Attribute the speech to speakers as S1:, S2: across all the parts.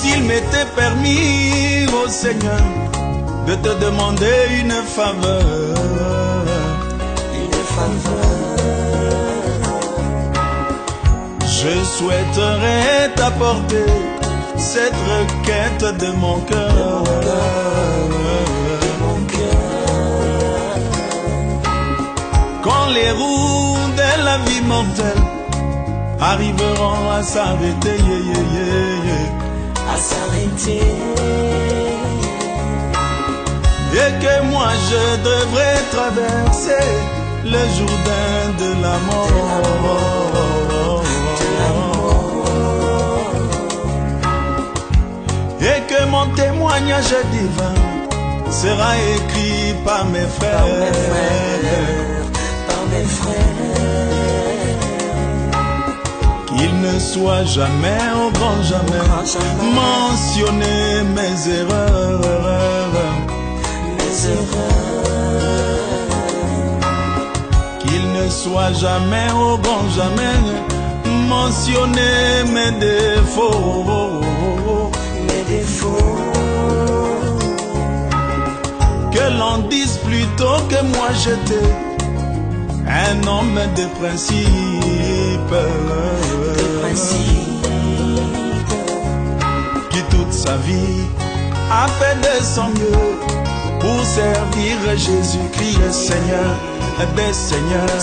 S1: S'il m'était permis, ô Seigneur, de te demander une faveur, je souhaiterais t'apporter cette requête de mon cœur. Quand les roues de la vie mortelle arriveront à s'arrêter, et que moi je devrais traverser le Jourdain de la mort, et que mon témoignage divin sera écrit par mes frères, qu'il ne soit jamais, au grand jamais, mentionné mes erreurs, qu'il ne soit jamais, au grand jamais, mentionné mes défauts, que l'on dise plutôt que moi j'étais un homme de principe, qui toute sa vie a fait de son mieux pour servir Jésus-Christ, Seigneur des Seigneurs.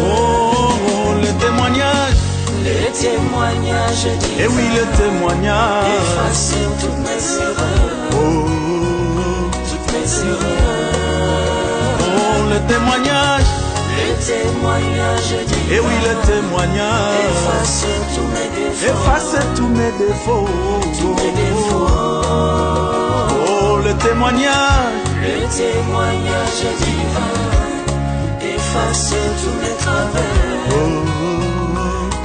S1: Oh, le témoignage, et oui, le témoignage,
S2: efface toutes mes erreurs, toutes mes erreurs.
S1: Oh, le témoignage,
S2: divin,
S1: et oui, le témoignage,
S2: efface tous mes défauts,
S1: efface tous mes défauts, Oh, le témoignage,
S2: divin, efface tous mes travers,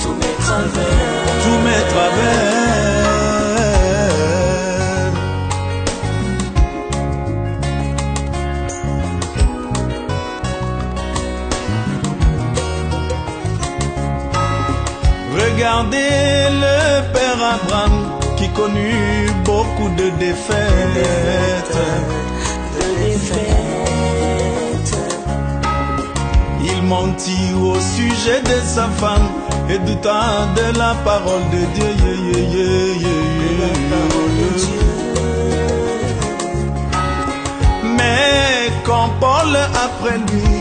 S2: tous mes travers,
S1: tous mes travers. Regardez le père Abraham qui connut beaucoup de défaites. Il mentit au sujet de sa femme et douta de la parole de Dieu. Mais quand Paul après lui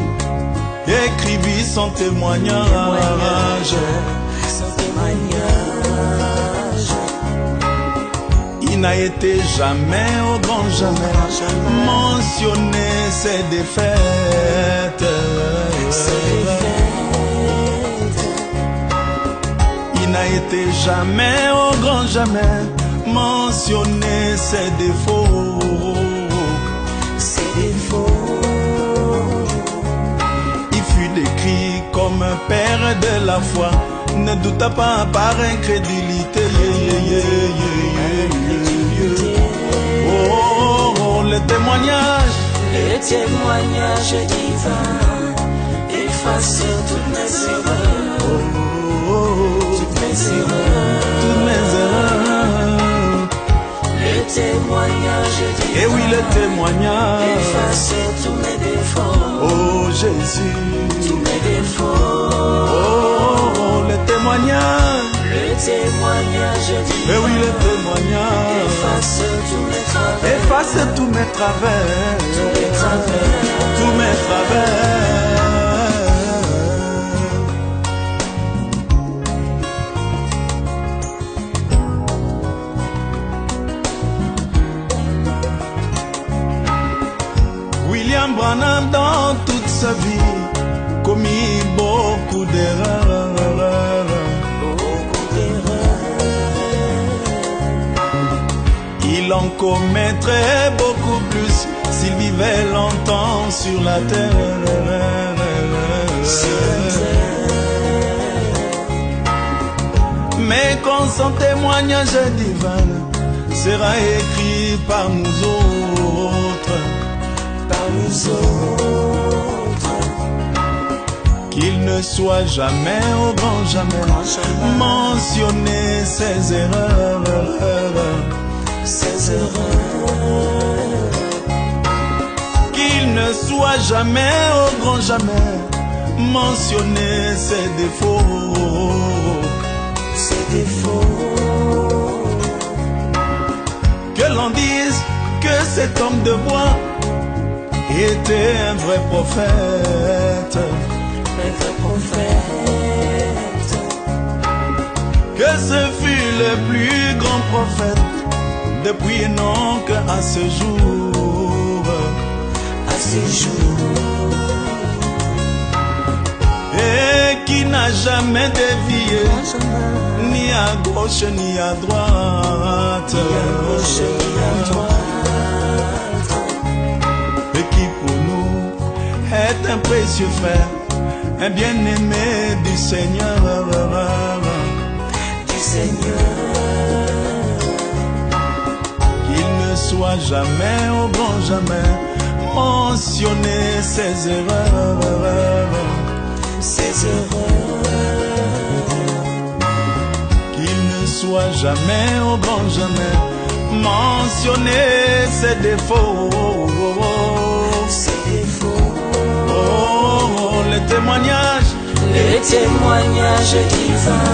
S1: écrivit son témoignage, il n'a été jamais, au grand jamais, mentionné ses défaites. Il n'a été jamais, au grand jamais, mentionné ses défauts. Il fut décrit comme un père de la foi, ne douta pas par incrédulité. Oh, le témoignage,
S2: divin, efface toutes mes erreurs, toutes mes erreurs,
S1: toutes mes erreurs.
S2: Le témoignage divin,
S1: et oui, le témoignage,
S2: efface tous mes défauts,
S1: oh Jésus,
S2: tous mes défauts.
S1: Oh, le témoignage,
S2: divin,
S1: et oui, le témoignage,
S2: efface tous mes travers,
S1: efface tous mes travers,
S2: tous mes travers,
S1: tous mes travers. William Branham dans toute sa vie commis beaucoup d'erreurs.
S2: beaucoup d'erreurs.
S1: Il en commettrait beaucoup plus s'il vivait longtemps sur la terre. Mais quand son témoignage divin sera écrit par nous autres, qu'il ne soit jamais, au grand jamais, mentionné ses erreurs, qu'il ne soit jamais, au grand jamais, mentionné ses défauts, que l'on dise que cet homme de bois était un vrai prophète, que ce fut le plus grand prophète depuis Enoch à ce jour, et qui n'a jamais dévié, ni à gauche ni à droite, et qui pour nous est un précieux frère, un bien-aimé du Seigneur, qu'il ne soit jamais, au grand jamais, mentionné ses erreurs, qu'il ne soit jamais, au grand jamais, mentionné ses défauts. Oh, les témoignages
S2: divins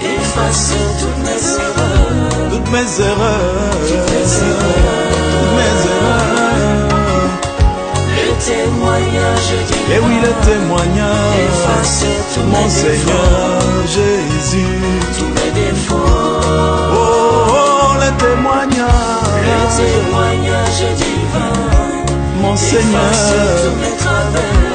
S2: effacent toutes mes erreurs,
S1: toutes mes erreurs.
S2: Le témoignage divin,
S1: et oui, le témoignage
S2: efface tous
S1: mon
S2: mes
S1: Seigneur Jésus,
S2: tous mes défauts.
S1: oh, le témoignage
S2: divin,
S1: mon Seigneur,
S2: efface tous mes travers.